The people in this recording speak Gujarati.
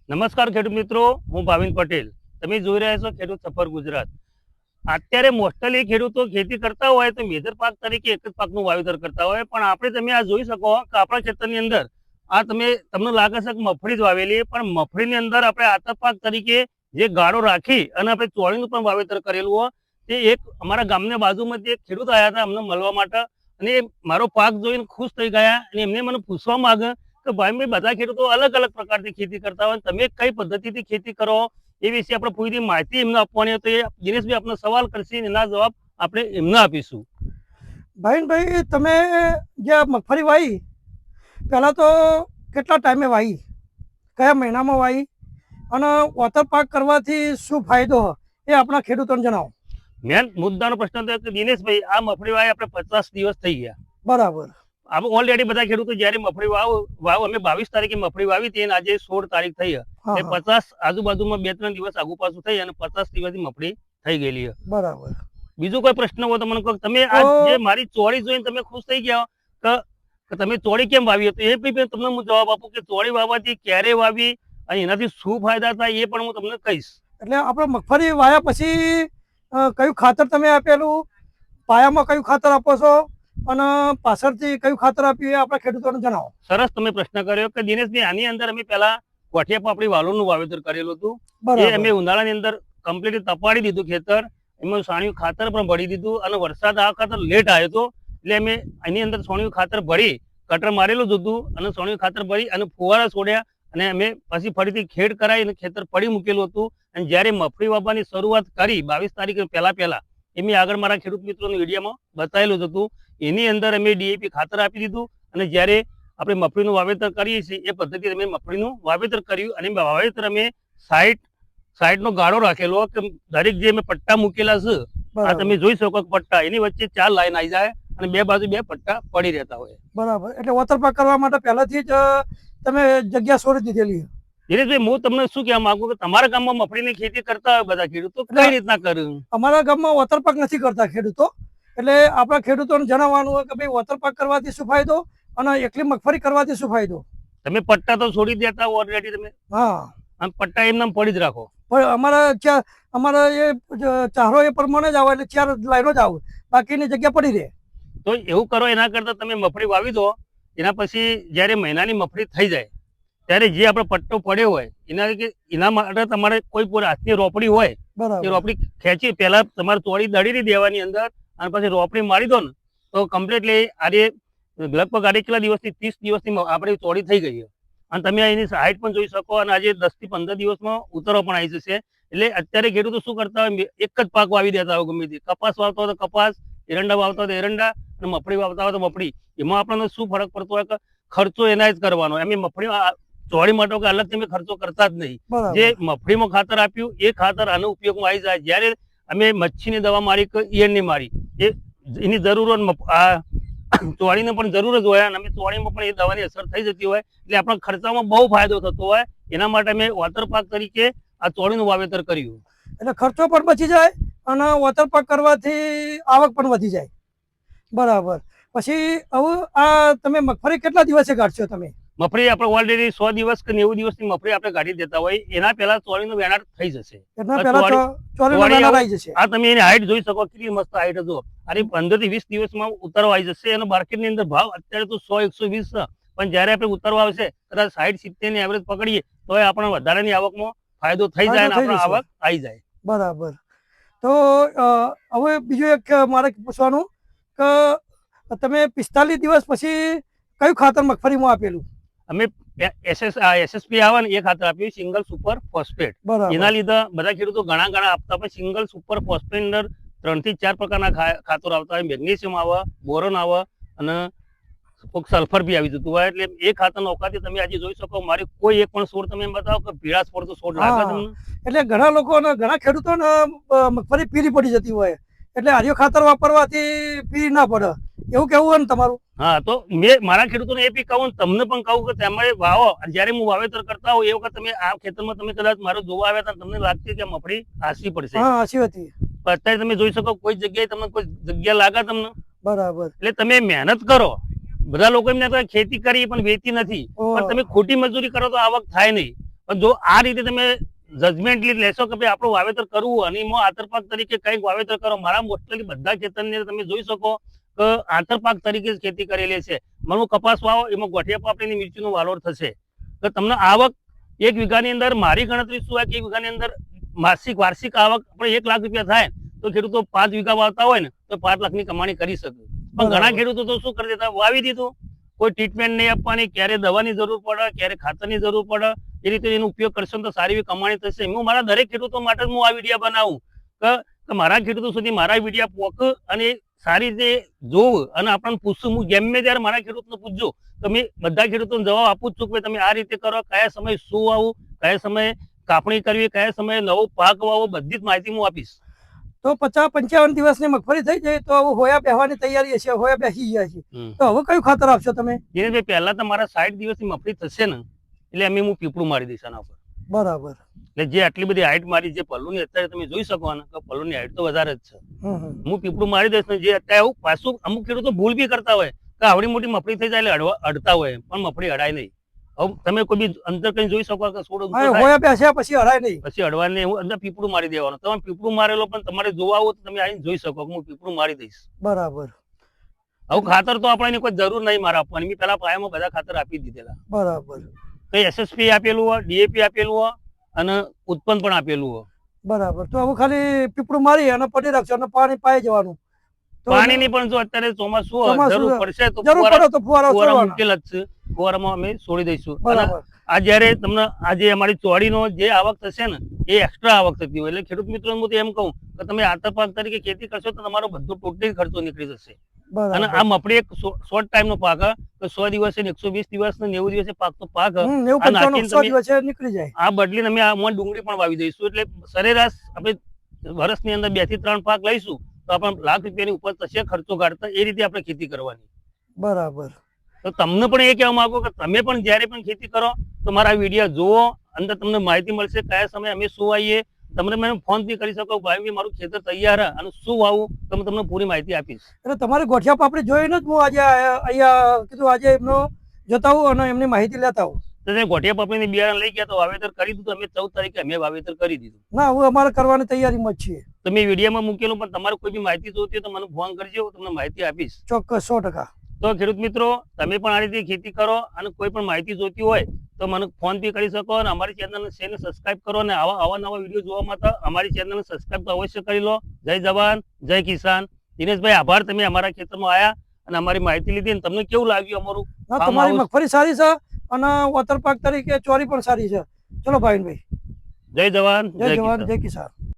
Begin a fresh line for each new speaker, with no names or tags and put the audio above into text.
નમસ્કાર ખેડૂત મિત્રો, હું ભાવિન પટેલ. તમે જોઈ રહ્યા છો ખેડૂત સફર ગુજરાત. અત્યારે મોસ્ટલી ખેડૂતો ખેતી કરતા હોય તો મેજર પાક તરીકે એક જ પાકનું વાવેતર કરતા હોય, પણ આપણે તમે આ જોઈ શકો કે આપણા ખેતરની અંદર આ તમને લાગે છે કે મગફળી જ વાવેલી, પણ મગફળીની અંદર આપણે આતર પાક તરીકે જે ગાળો રાખી અને આપણે ચોળીનું પણ વાવેતર કરેલું હોય. તે એક અમારા ગામની બાજુમાંથી એક ખેડૂત આવ્યા હતા અમને મળવા માટે, અને મારો પાક જોઈને ખુશ થઈ ગયા અને એમને મને પૂછવા માંગે કે ભાઈ બધા ખેડૂતો અલગ અલગ પ્રકારની ખેતી કરતા હોય, તમે કઈ પદ્ધતિથી ખેતી કરો એ વિશે આપણે પૂરી માહિતી એમને આપવાની હોય. તો એ દિનેશભાઈ આપનો સવાલ કરશે, એના જવાબ આપણે એમને આપીશું.
ભાઈ તમે જે મગફળી વાવી પહેલાં તો કેટલા ટાઈમે વાવી, કયા મહિનામાં વાવી, અને ઓતર પાક કરવાથી શું ફાયદો એ આપણા ખેડૂતોને જણાવો.
મેન મુદ્દાનો પ્રશ્ન તો કે દિનેશભાઈ આ મગફળી વાવી આપણે 50 દિવસ થઈ ગયા.
બરાબર.
આપણે ઓલરેડી બધા ખેડૂતો જયારે મગફળી વાવ અમે 22 તારીખે મગફળી વાવી હતી અને આજે 16 તારીખ થઈ એ 50 આજુબાજુમાં 2-3 દિવસ આગુ પાછું થઈ અને 50 દિવસની મગફળી થઈ ગયેલી છે.
બરાબર.
બીજું કોઈ પ્રશ્ન હોય તો મને કહો. તમે આ જે મારી ચોળી જોઈને તમે ખુશ થઈ ગયા કે તમે ચોળી કેમ વાવી, તો એ બી તમને હું જવાબ આપું કે ચોળી વાવવાથી ક્યારે વાવી અને એનાથી શું ફાયદા થાય એ પણ હું તમને કહીશ.
એટલે આપણે મગફળી વાવ્યા પછી કયું ખાતર તમે આપેલું, પાયામાં કયું ખાતર આપો છો અને પાછળથી કયું ખાતર આપ્યું એ આપણા ખેડૂતોને જણાવો.
સરસ તમે પ્રશ્ન કર્યો કે દિનેશભાઈ આની અંદર અમે પહેલા કોઠિયા પાપડી વાલોરનું વાવેતર કરેલું હતું. એ અમે ઉનાળાની અંદર કમ્પ્લીટ તપાડી દીધું ખેતર, એમાં છાણિયું ખાતર પણ ભરી દીધું અને વરસાદ આ ખાતર લેટ આવ્યો હતો એટલે અમે એની અંદર છાણિયું ખાતર ભરી કટર મારેલું જ હતું અને છાણિયું ખાતર ભરી અને ફુવારા છોડ્યા અને અમે પછી ફરીથી ખેડ કરાવી અને ખેતર પડી મૂકેલું હતું. અને જ્યારે મગફળી વાવવાની શરૂઆત કરી 22 તારીખે પહેલા એ મેં આગળ મારા ખેડૂત મિત્રોની વિડીયોમાં બતાવેલું જ હતું. એની અંદર અમે ડીએપી ખાતર આપી દીધું અને જ્યારે આપણે મગફળીનું વાવેતર કરીએ છીએ એ પદ્ધતિ અમે મગફળીનું વાવેતર કર્યું અને વાવેતર અમે સાઈડનો ગાળો રાખેલો કે દરેક જે અમે પટ્ટા મૂકેલા છે આ તમે જોઈ શકો કે પટ્ટા એની વચ્ચે 4 લાઈન આવી જાય અને બે બાજુ 2 પટ્ટા પડી રહેતા હોય.
બરાબર. એટલે ઓતર પાક કરવા માટે પહેલાથી જ તમે જગ્યા છોડી દીધેલી.
દિનેશભાઈ હું તમને શું કહેવા માંગુ કે તમારા ગામમાં મગફળીની ખેતી કરતા હોય બધા ખેડૂતો કઈ રીતના કર્યું?
અમારા ગામમાં ઓતર પાક નથી કરતા ખેડૂતો, એટલે આપણા ખેડૂતોને જણાવવાનું હોય કે ભાઈ ઓતર પાક કરવાથી શું ફાયદો અને એકલી મગફળી કરવાથી શું ફાયદો.
તમે પટ્ટા તો છોડી દેતા ઓલરેડી તમે.
હા,
આમ પટ્ટા એમને પડી જ રાખો.
પણ અમારા એ ચારો એ પ્રમાણે જ આવે એટલે 4 લાઈનો જ આવે, બાકીની જગ્યા પડી રહે.
તો એવું કરો, એના કરતા તમે મગફળી વાવી દો, એના પછી જયારે મહિનાની મગફળી થઈ જાય ત્યારે જે આપણે પટ્ટો પડ્યો હોય એના માટે તમારે કોઈ હાથની રોપડી હોય એ રોપડી ખેંચી પહેલા તમારે તોડી દડી દેવાની અંદર અને પછી રોપડી મારી દો ને તો કમ્પ્લીટલી આજે લગભગ કેટલા દિવસથી 30 દિવસની આપણી તોડી થઈ ગઈ છે અને તમે એની હાઈટ પણ જોઈ શકો અને આજે 10 થી 15 દિવસમાં ઉતરવા પણ આવી જશે. એટલે અત્યારે ખેડૂતો શું કરતા હોય, એક જ પાક વાવી દેતા હોય. ગમે તે કપાસ વાવતા હોય તો કપાસ, એરંડા વાવતા હોય તો એરંડા અને મગફળી વાવતા હોય તો મગફળી. એમાં આપણને શું ફરક પડતો હોય કે ખર્ચો એના જ કરવાનો. એમ મગફળી ચોળી માટે કે અલગ તમે ખર્ચો કરતા જ નહીં. જે મગફળીમાં ખાતર આપ્યું એ ખાતર આનો ઉપયોગમાં આવી જાય. જ્યારે અમે મચ્છીની દવા મારી કે ઈયળની મારી એની જરૂર ચોળીને પણ જરૂર જ હોય અને અમે ચોળીમાં પણ એ દવાની અસર થઈ જતી હોય એટલે આપણા ખર્ચામાં બહુ ફાયદો થતો હોય. એના માટે અમે ઓતર પાક તરીકે આ ચોળીનું વાવેતર કર્યું.
એટલે ખર્ચો પણ બચી જાય અને ઓતર પાક કરવાથી આવક પણ વધી જાય. બરાબર. પછી હવે આ તમે મગફળી કેટલા દિવસે કાઢશો? તમે
મગફળી આપણે ઓલરેડી 100 દિવસ કે 90 દિવસની મગફળી આપણે કાઢી દેતા હોય. એના પહેલા ચોળીનું વેણાટ થઈ જશે. આ તમે એની હાઈટ જોઈ શકો, કેટલી મસ્ત હાઈટ હતો. અને 15 થી 20 દિવસમાં ઉતારવા આવી જશે. અને માર્કેટની અંદર ભાવ અત્યારે તો 100-120 છે, પણ જયારે આપણે ઉતારવા આવશે કદાચ 60-70 ની એવરેજ પકડીએ તો આપણને વધારાની આવકમાં ફાયદો થઈ જાય અને આપણે આવક આવી જાય.
બરાબર. તો હવે બીજું એક મારે પૂછવાનું કે તમે 45 દિવસ પછી કયું ખાતર મગફળીમાં આપેલું? અમે
એસએસપી આવે ને એ ખાતર આપ્યું, સિંગલ સુપર ફોસ્ફેટ. એના લીધે બધા ખેડૂતો ઘણા આપતા હોય. સિંગલ સુપર ફોસ્ફેટ અંદર 3 થી 4 પ્રકારના ખાતરો આવતા હોય. મેગ્નેશિયમ આવે, બોરોન આવે અને સલ્ફર બી આવી જતું હોય. એટલે એ ખાતરનો ઓકાથી તમે આજે જોઈ શકો. મારી કોઈ એક પણ છોડ તમે એમ બતાવો કે પીળાશ પડતો છોડ લાગે તમને?
એટલે ઘણા લોકો ઘણા ખેડૂતોને મગફળી પીળી પડી જતી હોય એટલે આર્યો ખાતર વાપરવાથી પીળી ના પડે એવું કેવું હોય ને તમારું?
હા, તો મેં મારા ખેડૂતોને એ બી કહું, તમને પણ કહું કે તમે વાવો. જયારે હું વાવેતર કરતા હોઉં એ વખત તમે આ ખેતરમાં તમે કદાચ મારો જોવા આવ્યા હતા, તમને લાગતી કે મગફળી આસી પડશે.
હા, આસી હતી.
અત્યારે તમે જોઈ શકો કોઈ જગ્યાએ તમને કોઈ જગ્યા લાગે તમને.
બરાબર.
એટલે તમે મહેનત કરો. બધા લોકો એમને ખેતી કરી પણ વેચી નથી, પણ તમે ખોટી મજૂરી કરો તો આવક થાય નહીં. પણ જો આ રીતે તમે જજમેન્ટલી લેશો કે ભાઈ આપણું વાવેતર કરવું અને એમાં આંતરપાક તરીકે કંઈક વાવેતર કરો, મારા મોસ્ટલી બધા ખેતરની અંદર તમે જોઈ શકો કે આંતરપાક તરીકે જ ખેતી કરેલી છે. મારું કપાસ વાવો એમાં ગોઠિયા પાપડીની મિરચીનું વાલોર થશે તો તમને આવક 1 વીઘાની અંદર મારી ગણતરી શું હોય કે 1 વીઘાની અંદર વાર્ષિક આવક આપણે 1 લાખ રૂપિયા થાય તો ખેડૂતો 5 વીઘા વાવતા હોય ને તો 5 લાખની કમાણી કરી શકે. પણ ઘણા ખેડૂતો તો શું કરી દેતા, વાવી દીધું, કોઈ ટ્રીટમેન્ટ નહીં આપવાની, ક્યારે દવાની જરૂર પડે, ક્યારે ખાતરની જરૂર પડે, એ રીતે એનો ઉપયોગ કરશો તો સારી એવી કમાણી થશે. હું મારા દરેક ખેડૂતો માટે જ હું આ વિડીયો બનાવું કે મારા ખેડૂતો સુધી મારા વિડીયો પોક અને સારી રીતે જોવું અને આપણને પૂછશું. હું ગમે ત્યારે મારા ખેડૂતને પૂછજો તો મેં બધા ખેડૂતોને જવાબ આપું જ છું કે તમે આ રીતે કરો, કયા સમયે શું વાવું, કયા સમયે કાપણી કરવી, કયા સમયે નવો પાક વાવો, બધી જ માહિતી હું આપીશ.
તો 50-55 દિવસની મગફળી થઈ જાય તો હવે હોયા બેહવાની તૈયારી હશે, હોયા બેસી ગયા છે, તો હવે કયું ખાતર આપશો તમે?
દિનેશભાઈ, પહેલા તો મારા 60 દિવસની મગફળી થશે ને એટલે હું પીપળું મારી દઈશ આના ઉપર.
બરાબર.
એટલે જે આટલી બધી હાઈટ મારી, જે પલ્લુની અત્યારે તમે જોઈ શકો ને કે પલ્લુની હાઈટ તો વધારે જ છે, હું પીપળું મારી દઈશ ને. જે અત્યારે એવું પાછું અમુક ખેડૂતો ભૂલ બી કરતા હોય કે આવડી મોટી મગફળી થઈ જાય એટલે અડતા હોય, પણ મગફળી અડાય નહીં. હવે તમે કોઈ બી અંતર કઈ જોઈ શકો કે છોડ
હોયા બેસ્યા પછી અડાય નહીં,
પછી અડવા નહીં, હું અંદર પીપળું મારી દેવાનું. તમે પીપળું મારેલો પણ તમારે જોવા આવો તો તમે આવીને જોઈ શકો કે હું પીપળું મારી દઈશ.
બરાબર.
હવે ખાતર તો આપણે કોઈ જરૂર નહીં મારા આપવાની, મેં પેલા પાયામાં બધા ખાતર આપી દીધેલા.
બરાબર.
કઈ SSP આપેલું હોય, DAP આપેલું હોય અને ઉત્પન્ન પણ આપેલું હોય.
બરાબર. તો હવે ખાલી પીપળું મારી અને પડી રાખશો અને પાણી પાઈ જવાનું.
પાણીની પણ જો અત્યારે ચોમાસું જરૂર પડશે તો
ફુવારા
મુકેલ જ છે, ફુવારામાં અમે છોડી દઈશું. આ જયારે તમને આજે અમારી ચોળીનો જે આવક થશે ને એ એક્સ્ટ્રા આવક થતી હોય એટલે ખેડૂત મિત્રો હું એમ કહું કે તમે આંતરપાક તરીકે ખેતી કરશો તો તમારો બધો ટોટલી ખર્ચો નીકળી જશે. અને આ મગફળી એક શોર્ટ ટાઈમ નો પાક, 100 દિવસે 120 દિવસ ને 90 દિવસે પાકતો પાક,
નીકળી જાય.
આ બદલીને અમે આમાં ડુંગળી પણ વાવી દઈશું એટલે સરેરાશ આપણે વર્ષની અંદર 2 થી 3 પાક લઈશું તો આપણે લાખ રૂપિયાની ઉપર થશે ખર્ચો કાઢતા. એ રીતે આપણે ખેતી કરવાની.
બરાબર.
તો તમને પણ એ કહેવા માંગુ કે તમે પણ જયારે પણ ખેતી કરો તો મારા વિડીયો જુઓ, અંદર તમને માહિતી મળશે કયા સમયે અમે શું વાવીએ. તમને મને ફોન બી કરી શકો, ભાઈ મારું ખેતર તૈયાર અને શું વાવું તો હું તમને પૂરી માહિતી આપીશ.
એટલે તમારી ગોઠિયા પાપડી જોઈને જ હું આજે અહીંયા કીધું આજે એમનો જતા આવું અને એમની માહિતી લેતા આવું.
તો ગોઠિયા પાપડીની બિયારણ લઈ ગયા તો વાવેતર કરી દીધું અમે 14 તારીખે અમે વાવેતર કરી દીધું.
ના, હું અમારે કરવાની તૈયારીમાં જ છીએ.
તો મેં વિડીયોમાં મૂકેલું, પણ તમારે કોઈ બી માહિતી જોઈતી હોય તો મને ફોન કરજો, તમને માહિતી આપીશ.
ચોક્કસ, 100%.
તો ખેડૂત મિત્રો, તમે પણ આ રીતે ખેતી કરો અને કોઈ પણ માહિતી જોઈતી હોય તો મને ફોન બી કરી શકો અને અમારી ચેનલને સબસ્ક્રાઇબ કરો અને આવા નવા વિડીયો જોવા માટે અમારી ચેનલને સબસ્ક્રાઇબ તો અવશ્ય કરી લો. જય જવાન, જય કિસાન. દિનેશભાઈ, આભાર, તમે અમારા ખેતરમાં આવ્યા અને અમારી માહિતી લીધી અને તમને કેવું લાગ્યું અમારું?
તમારી મગફળી સારી છે અને વોટર પાક તરીકે ચોરી પણ સારી છે. ચલો ભાવિનભાઈ,
જય જવાન,
જય જવાન, જય કિસાન.